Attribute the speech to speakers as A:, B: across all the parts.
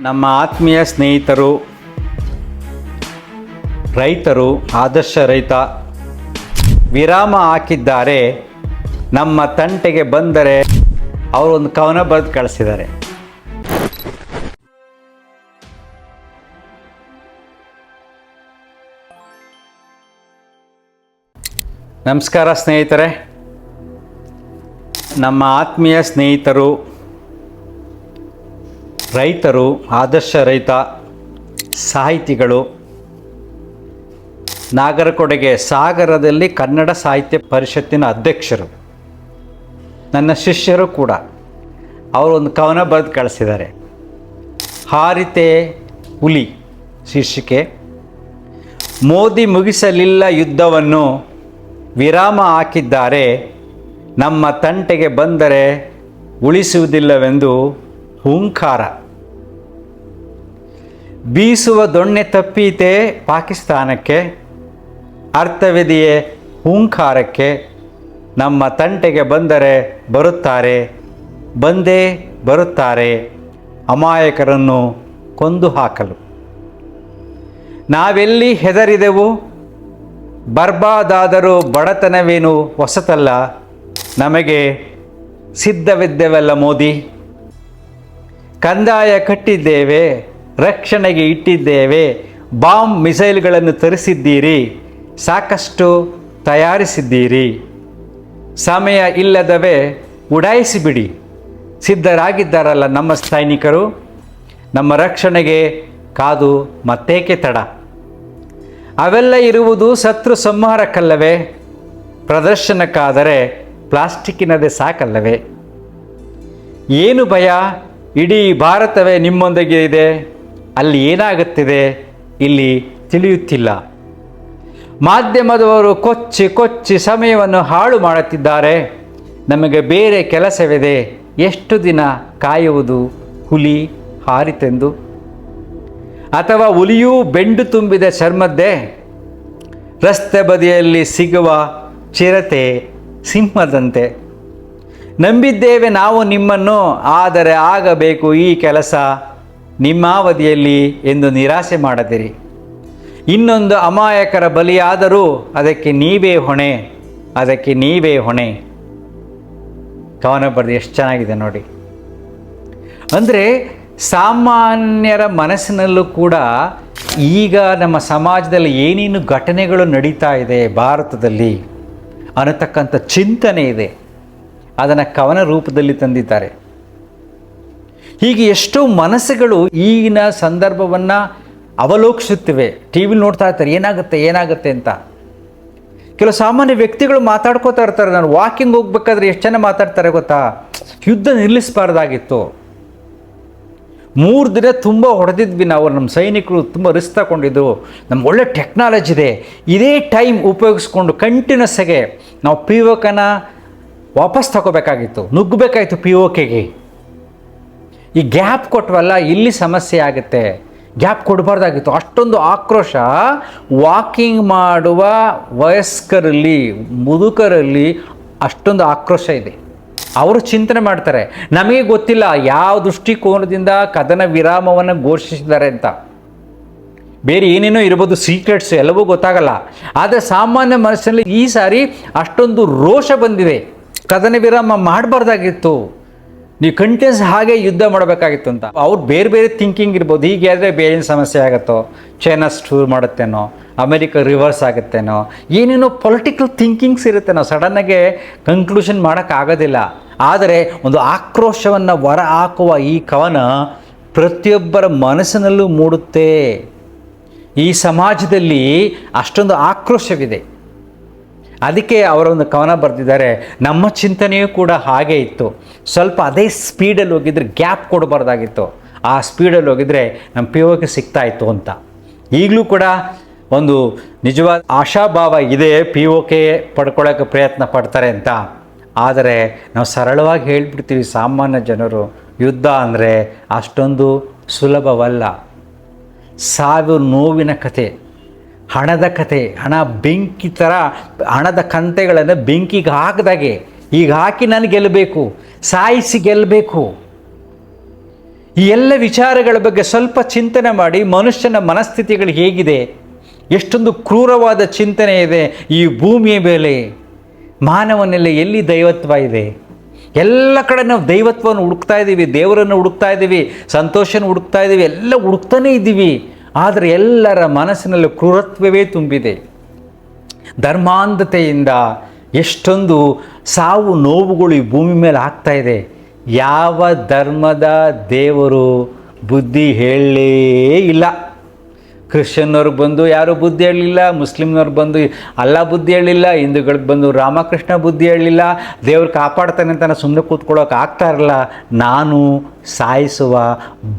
A: ನಮ್ಮ ಆತ್ಮೀಯ ಸ್ನೇಹಿತರು, ರೈತರು, ಆದರ್ಶ ರೈತ ವಿರಾಮ ಹಾಕಿದ್ದಾರೆ. ನಮ್ಮ ತಂಟೆಗೆ ಬಂದರೆ ಅವರು ಒಂದು ಕವನ ಬರೆದು ಕಳಿಸಿದ್ದಾರೆ. ನಮಸ್ಕಾರ ಸ್ನೇಹಿತರೆ. ನಮ್ಮ ಆತ್ಮೀಯ ಸ್ನೇಹಿತರು, ರೈತರು, ಆದರ್ಶ ರೈತ, ಸಾಹಿತಿಗಳು, ನಾಗರಕೊಡೆಗೆ ಸಾಗರದಲ್ಲಿ ಕನ್ನಡ ಸಾಹಿತ್ಯ ಪರಿಷತ್ತಿನ ಅಧ್ಯಕ್ಷರು, ನನ್ನ ಶಿಷ್ಯರು ಕೂಡ. ಅವರು ಒಂದು ಕವನ ಬರೆದು ಕಳಿಸಿದ್ದಾರೆ. ಹಾರಿತೆ ಹುಲಿ ಶೀರ್ಷಿಕೆ. ಮೋದಿ ಮುಗಿಸಲಿಲ್ಲ ಯುದ್ಧವನ್ನು, ವಿರಾಮ ಹಾಕಿದ್ದಾರೆ. ನಮ್ಮ ತಂಟೆಗೆ ಬಂದರೆ ಉಳಿಸುವುದಿಲ್ಲವೆಂದು ಹೂಂಕಾರ. ಬೀಸುವ ದೊಣ್ಣೆ ತಪ್ಪೀತೆ ಪಾಕಿಸ್ತಾನಕ್ಕೆ, ಅರ್ಥವಿದೆಯೇ ಹೂಂಕಾರಕ್ಕೆ. ನಮ್ಮ ತಂಟೆಗೆ ಬಂದರೆ ಬರುತ್ತಾರೆ, ಬಂದೇ ಬರುತ್ತಾರೆ, ಅಮಾಯಕರನ್ನು ಕೊಂದು ಹಾಕಲು. ನಾವೆಲ್ಲಿ ಹೆದರಿದೆವು, ಬರ್ಬಾದಾದರೂ ಬಡತನವೇನು ಹೊಸತಲ್ಲ. ನಮಗೆ ಸಿದ್ಧವಿದ್ದೆವಲ್ಲ ಮೋದಿ. ಕಂದಾಯ ಕಟ್ಟಿದ್ದೇವೆ, ರಕ್ಷಣೆಗೆ ಇಟ್ಟಿದ್ದೇವೆ. ಬಾಂಬ್ ಮಿಸೈಲ್ಗಳನ್ನು ತರಿಸಿದ್ದೀರಿ, ಸಾಕಷ್ಟು ತಯಾರಿಸಿದ್ದೀರಿ. ಸಮಯ ಇಲ್ಲದವೇ ಉಡಾಯಿಸಿಬಿಡಿ. ಸಿದ್ಧರಾಗಿದ್ದಾರಲ್ಲ ನಮ್ಮ ಸೈನಿಕರು. ನಮ್ಮ ರಕ್ಷಣೆಗೆ ಕಾದು ಮತ್ತೇಕೆ ತಡ? ಅವೆಲ್ಲ ಇರುವುದು ಶತ್ರು ಸಂಹಾರಕ್ಕಲ್ಲವೇ? ಪ್ರದರ್ಶನಕ್ಕಾದರೆ ಪ್ಲಾಸ್ಟಿಕ್ಕಿನದೇ ಸಾಕಲ್ಲವೇ? ಏನು ಭಯ? ಇಡೀ ಭಾರತವೇ ನಿಮ್ಮೊಂದಿಗೆ ಇದೆ. ಅಲ್ಲಿ ಏನಾಗುತ್ತಿದೆ ಇಲ್ಲಿ ತಿಳಿಯುತ್ತಿಲ್ಲ. ಮಾಧ್ಯಮದವರು ಕೊಚ್ಚಿ ಕೊಚ್ಚಿ ಸಮಯವನ್ನು ಹಾಳು ಮಾಡುತ್ತಿದ್ದಾರೆ. ನಮಗೆ ಬೇರೆ ಕೆಲಸವಿದೆ. ಎಷ್ಟು ದಿನ ಕಾಯುವುದು? ಹುಲಿ ಹಾರಿತೆಂದು? ಅಥವಾ ಹುಲಿಯೂ ಬೆಂಡು ತುಂಬಿದ ಚರ್ಮದ್ದೇ? ರಸ್ತೆ ಬದಿಯಲ್ಲಿ ಸಿಗುವ ಚಿರತೆ ಸಿಂಹದಂತೆ. ನಂಬಿದ್ದೇವೆ ನಾವು ನಿಮ್ಮನ್ನು, ಆದರೆ ಆಗಬೇಕು ಈ ಕೆಲಸ ನಿಮ್ಮಾವಧಿಯಲ್ಲಿ ಎಂದು ನಿರಾಸೆ ಮಾಡದಿರಿ. ಇನ್ನೊಂದು ಅಮಾಯಕರ ಬಲಿಯಾದರೂ ಅದಕ್ಕೆ ನೀವೇ ಹೊಣೆ, ಅದಕ್ಕೆ ನೀವೇ ಹೊಣೆ. ಕವನ ಬರೆದು ಎಷ್ಟು ಚೆನ್ನಾಗಿದೆ ನೋಡಿ. ಅಂದರೆ ಸಾಮಾನ್ಯರ ಮನಸ್ಸಿನಲ್ಲೂ ಕೂಡ ಈಗ ನಮ್ಮ ಸಮಾಜದಲ್ಲಿ ಏನೇನು ಘಟನೆಗಳು ನಡೀತಾ ಇದೆ ಭಾರತದಲ್ಲಿ ಅನ್ನತಕ್ಕಂಥ ಚಿಂತನೆ ಇದೆ. ಅದನ್ನು ಕವನ ರೂಪದಲ್ಲಿ ತಂದಿದ್ದಾರೆ. ಹೀಗೆ ಎಷ್ಟೋ ಮನಸ್ಸುಗಳು ಈಗಿನ ಸಂದರ್ಭವನ್ನು ಅವಲೋಕಿಸುತ್ತಿವೆ. ಟಿ ವಿಲಿ ನೋಡ್ತಾ ಇರ್ತಾರೆ, ಏನಾಗುತ್ತೆ ಏನಾಗುತ್ತೆ ಅಂತ. ಕೆಲವು ಸಾಮಾನ್ಯ ವ್ಯಕ್ತಿಗಳು ಮಾತಾಡ್ಕೋತಾ ಇರ್ತಾರೆ. ನಾನು ವಾಕಿಂಗ್ ಹೋಗ್ಬೇಕಾದ್ರೆ ಎಷ್ಟು ಜನ ಮಾತಾಡ್ತಾರೆ ಗೊತ್ತಾ? ಯುದ್ಧ ನಿಲ್ಲಿಸಬಾರ್ದಾಗಿತ್ತು. 3 ದಿನ ತುಂಬ ಹೊಡೆದಿದ್ವಿ ನಾವು. ನಮ್ಮ ಸೈನಿಕರು ತುಂಬ ರಿಸ್ಕ್ ತಗೊಂಡಿದ್ದು. ನಮ್ಗೆ ಒಳ್ಳೆ ಟೆಕ್ನಾಲಜಿ ಇದೆ. ಇದೇ ಟೈಮ್ ಉಪಯೋಗಿಸ್ಕೊಂಡು ಕಂಟಿನ್ಯೂಸ್ ಆಗಿ ನಾವು POKನ ವಾಪಸ್ ತಗೋಬೇಕಾಗಿತ್ತು, ನುಗ್ಗಬೇಕಾಗಿತ್ತು POKಗೆ. ಈ ಗ್ಯಾಪ್ ಕೊಟ್ಟವಲ್ಲ, ಇಲ್ಲಿ ಸಮಸ್ಯೆ ಆಗುತ್ತೆ. ಗ್ಯಾಪ್ ಕೊಡಬಾರ್ದಾಗಿತ್ತು. ಅಷ್ಟೊಂದು ಆಕ್ರೋಶ ವಾಕಿಂಗ್ ಮಾಡುವ ವಯಸ್ಕರಲ್ಲಿ, ಮುದುಕರಲ್ಲಿ ಅಷ್ಟೊಂದು ಆಕ್ರೋಶ ಇದೆ. ಅವರು ಚಿಂತನೆ ಮಾಡ್ತಾರೆ, ನಮಗೆ ಗೊತ್ತಿಲ್ಲ ಯಾವ ದೃಷ್ಟಿಕೋನದಿಂದ ಕದನ ವಿರಾಮವನ್ನು ಘೋಷಿಸಿದ್ದಾರೆ ಅಂತ. ಬೇರೆ ಏನೇನೋ ಇರ್ಬೋದು, ಸೀಕ್ರೆಟ್ಸ್ ಎಲ್ಲವೂ ಗೊತ್ತಾಗಲ್ಲ. ಆದರೆ ಸಾಮಾನ್ಯ ಮನಸ್ಸಿನಲ್ಲಿ ಈ ಸಾರಿ ಅಷ್ಟೊಂದು ರೋಷ ಬಂದಿದೆ. ಕದನ ವಿರಾಮ ಮಾಡಬಾರ್ದಾಗಿತ್ತು, ನೀವು ಕಂಟಿನ್ಯೂಸ್ ಹಾಗೆ ಯುದ್ಧ ಮಾಡಬೇಕಾಗಿತ್ತು ಅಂತ. ಅವ್ರು ಬೇರೆ ಬೇರೆ ಥಿಂಕಿಂಗ್ ಇರ್ಬೋದು. ಹೀಗೆ ಆದರೆ ಬೇರೆ ಸಮಸ್ಯೆ ಆಗುತ್ತೋ, ಚೈನಾ ಶುರು ಮಾಡುತ್ತೇನೋ, ಅಮೆರಿಕ ರಿವರ್ಸ್ ಆಗುತ್ತೇನೋ, ಏನೇನೋ ಪೊಲಿಟಿಕಲ್ ಥಿಂಕಿಂಗ್ಸ್ ಇರುತ್ತೆ. ನಾವು ಸಡನ್ನಾಗೆ ಕನ್ಕ್ಲೂಷನ್ ಮಾಡೋಕ್ಕಾಗೋದಿಲ್ಲ. ಆದರೆ ಒಂದು ಆಕ್ರೋಶವನ್ನು ಹೊರ ಹಾಕುವ ಈ ಕವನ ಪ್ರತಿಯೊಬ್ಬರ ಮನಸ್ಸಿನಲ್ಲೂ ಮೂಡುತ್ತೆ. ಈ ಸಮಾಜದಲ್ಲಿ ಅಷ್ಟೊಂದು ಆಕ್ರೋಶವಿದೆ. ಅದಕ್ಕೆ ಅವರೊಂದು ಕವನ ಬರೆದಿದ್ದಾರೆ. ನಮ್ಮ ಚಿಂತನೆಯೂ ಕೂಡ ಹಾಗೆ ಇತ್ತು. ಸ್ವಲ್ಪ ಅದೇ ಸ್ಪೀಡಲ್ಲಿ ಹೋಗಿದ್ರೆ ಗ್ಯಾಪ್ ಕೊಡಬಾರ್ದಾಗಿತ್ತು. ಆ ಸ್ಪೀಡಲ್ಲಿ ಹೋಗಿದ್ರೆ ನಮ್ಮ POK ಸಿಗ್ತಾ ಇತ್ತು ಅಂತ. ಈಗಲೂ ಕೂಡ ಒಂದು ನಿಜವಾದ ಆಶಾಭಾವ ಇದೆ, POK ಪಡ್ಕೊಳ್ಳೋಕ್ಕೆ ಪ್ರಯತ್ನ ಪಡ್ತಾರೆ ಅಂತ. ಆದರೆ ನಾವು ಸರಳವಾಗಿ ಹೇಳ್ಬಿಡ್ತೀವಿ ಸಾಮಾನ್ಯ ಜನರು, ಯುದ್ಧ ಅಂದರೆ ಅಷ್ಟೊಂದು ಸುಲಭವಲ್ಲ. ಸಾವಿರ ನೋವಿನ ಕತೆ, ಹಣದ ಕತೆ. ಹಣ ಬೆಂಕಿ ಥರ, ಹಣದ ಕಂತೆಗಳನ್ನು ಬೆಂಕಿಗೆ ಹಾಕಿದಾಗೆ ಈಗ ಹಾಕಿ ನಾನು ಗೆಲ್ಲಬೇಕು, ಸಾಯಿಸಿ ಗೆಲ್ಲಬೇಕು. ಈ ಎಲ್ಲ ವಿಚಾರಗಳ ಬಗ್ಗೆ ಸ್ವಲ್ಪ ಚಿಂತನೆ ಮಾಡಿ, ಮನುಷ್ಯನ ಮನಸ್ಥಿತಿಗಳು ಹೇಗಿದೆ, ಎಷ್ಟೊಂದು ಕ್ರೂರವಾದ ಚಿಂತನೆ ಇದೆ ಈ ಭೂಮಿಯ ಮೇಲೆ. ಮಾನವನೆಲ್ಲ ಎಲ್ಲಿ ದೈವತ್ವ ಇದೆ? ಎಲ್ಲ ಕಡೆ ನಾವು ದೈವತ್ವವನ್ನು ಹುಡುಕ್ತಾ ಇದ್ದೀವಿ, ದೇವರನ್ನು ಹುಡುಕ್ತಾ ಇದ್ದೀವಿ, ಸಂತೋಷನ ಹುಡುಕ್ತಾ ಇದ್ದೀವಿ, ಎಲ್ಲ ಹುಡುಕ್ತಾನೇ ಇದ್ದೀವಿ. ಆದರೆ ಎಲ್ಲರ ಮನಸ್ಸಿನಲ್ಲಿ ಕ್ರೂರತ್ವವೇ ತುಂಬಿದೆ. ಧರ್ಮಾಂಧತೆಯಿಂದ ಎಷ್ಟೊಂದು ಸಾವು ನೋವುಗಳು ಈ ಭೂಮಿ ಮೇಲೆ ಆಗ್ತಾ ಇದೆ. ಯಾವ ಧರ್ಮದ ದೇವರು ಬುದ್ಧಿ ಹೇಳಲೇ ಇಲ್ಲ. ಕ್ರಿಶ್ಚಿಯನ್ನವ್ರಿಗೆ ಬಂದು ಯಾರೂ ಬುದ್ಧಿ ಹೇಳಲಿಲ್ಲ, ಮುಸ್ಲಿಮ್ನವ್ರಿಗೆ ಬಂದು ಅಲ್ಲಾ ಬುದ್ಧಿ ಹೇಳಲಿಲ್ಲ, ಹಿಂದೂಗಳಿಗೆ ಬಂದು ರಾಮಕೃಷ್ಣ ಬುದ್ಧಿ ಹೇಳಲಿಲ್ಲ. ದೇವ್ರು ಕಾಪಾಡ್ತಾನೆ ಅಂತ ನಾನು ಸುಮ್ಮನೆ ಕೂತ್ಕೊಳ್ಳೋಕೆ ಆಗ್ತಾ ಇರಲ್ಲ. ನಾನು ಸಾಯಿಸುವ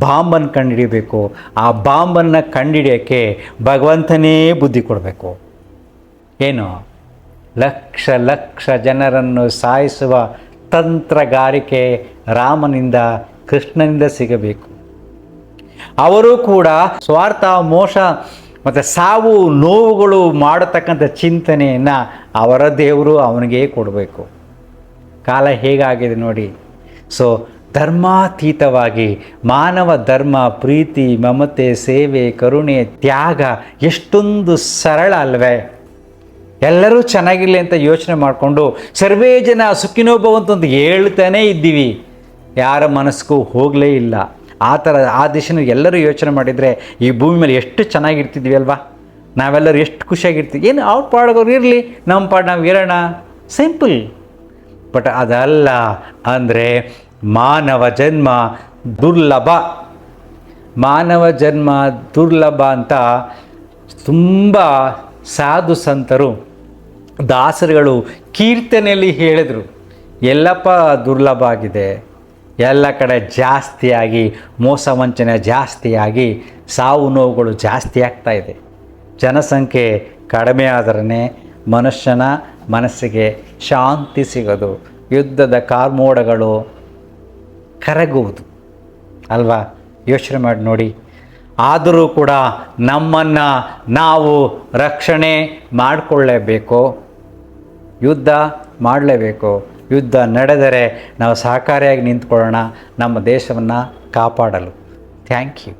A: ಬಾಂಬನ್ನು ಕಂಡುಹಿಡಿಯಬೇಕು. ಆ ಬಾಂಬನ್ನು ಕಂಡುಹಿಡಿಯೋಕ್ಕೆ ಭಗವಂತನೇ ಬುದ್ಧಿ ಕೊಡಬೇಕು. ಏನು? ಲಕ್ಷ ಲಕ್ಷ ಜನರನ್ನು ಸಾಯಿಸುವ ತಂತ್ರಗಾರಿಕೆ ರಾಮನಿಂದ, ಕೃಷ್ಣನಿಂದ ಸಿಗಬೇಕು. ಅವರು ಕೂಡ ಸ್ವಾರ್ಥ, ಮೋಸ ಮತ್ತು ಸಾವು ನೋವುಗಳು ಮಾಡತಕ್ಕಂಥ ಚಿಂತನೆಯನ್ನು ಅವರ ದೇವರು ಅವನಿಗೆ ಕೊಡಬೇಕು. ಕಾಲ ಹೇಗಾಗಿದೆ ನೋಡಿ. ಸೊ ಧರ್ಮಾತೀತವಾಗಿ ಮಾನವ ಧರ್ಮ, ಪ್ರೀತಿ, ಮಮತೆ, ಸೇವೆ, ಕರುಣೆ, ತ್ಯಾಗ ಎಷ್ಟೊಂದು ಸರಳ ಅಲ್ವೇ? ಎಲ್ಲರೂ ಚೆನ್ನಾಗಿರಲಿ ಅಂತ ಯೋಚನೆ ಮಾಡಿಕೊಂಡು ಸರ್ವೇ ಜನ ಸುಖಿನೋ ಭವಂತು ಅಂತ ಹೇಳ್ತಾನೇ ಇದ್ದೀವಿ. ಯಾರ ಮನಸ್ಸಿಗೂ ಹೋಗಲೇ ಇಲ್ಲ. ಆ ದಿಶೆನ ಎಲ್ಲರೂ ಯೋಚನೆ ಮಾಡಿದರೆ ಈ ಭೂಮಿ ಮೇಲೆ ಎಷ್ಟು ಚೆನ್ನಾಗಿರ್ತಿದ್ವಿ ಅಲ್ವಾ? ನಾವೆಲ್ಲರೂ ಎಷ್ಟು ಖುಷಿಯಾಗಿರ್ತೀವಿ. ಏನು ಅವ್ರ ಪಾಡ್ಗವ್ರು ಇರಲಿ, ನಮ್ಮ ಪಾಡು ನಾವು ಇರೋಣ, ಸಿಂಪಲ್. ಬಟ್ ಅದಲ್ಲ. ಅಂದರೆ ಮಾನವ ಜನ್ಮ ದುರ್ಲಭ, ಮಾನವ ಜನ್ಮ ದುರ್ಲಭ ಅಂತ ತುಂಬ ಸಾಧು ಸಂತರು, ದಾಸರುಗಳು ಕೀರ್ತನೆಯಲ್ಲಿ ಹೇಳಿದರು. ಎಲ್ಲಪ್ಪ ದುರ್ಲಭ ಆಗಿದೆ, ಎಲ್ಲ ಕಡೆ ಜಾಸ್ತಿಯಾಗಿ ಮೋಸ ವಂಚನೆ ಜಾಸ್ತಿಯಾಗಿ ಸಾವು ನೋವುಗಳು ಜಾಸ್ತಿ ಆಗ್ತಾ ಇದೆ. ಜನಸಂಖ್ಯೆ ಕಡಿಮೆ ಆದ್ರೇ ಮನುಷ್ಯನ ಮನಸ್ಸಿಗೆ ಶಾಂತಿ ಸಿಗೋದು, ಯುದ್ಧದ ಕಾರ್ಮೋಡಗಳು ಕರಗುವುದು ಅಲ್ವಾ? ಯೋಚನೆ ಮಾಡಿ ನೋಡಿ. ಆದರೂ ಕೂಡ ನಮ್ಮನ್ನು ನಾವು ರಕ್ಷಣೆ ಮಾಡಿಕೊಳ್ಳಲೇಬೇಕು, ಯುದ್ಧ ಮಾಡಲೇಬೇಕು. ಯುದ್ಧ ನಡೆದರೆ ನಾವು ಸಹಕಾರಿಯಾಗಿ ನಿಂತ್ಕೊಳ್ಳೋಣ ನಮ್ಮ ದೇಶವನ್ನು ಕಾಪಾಡಲು. Thank you.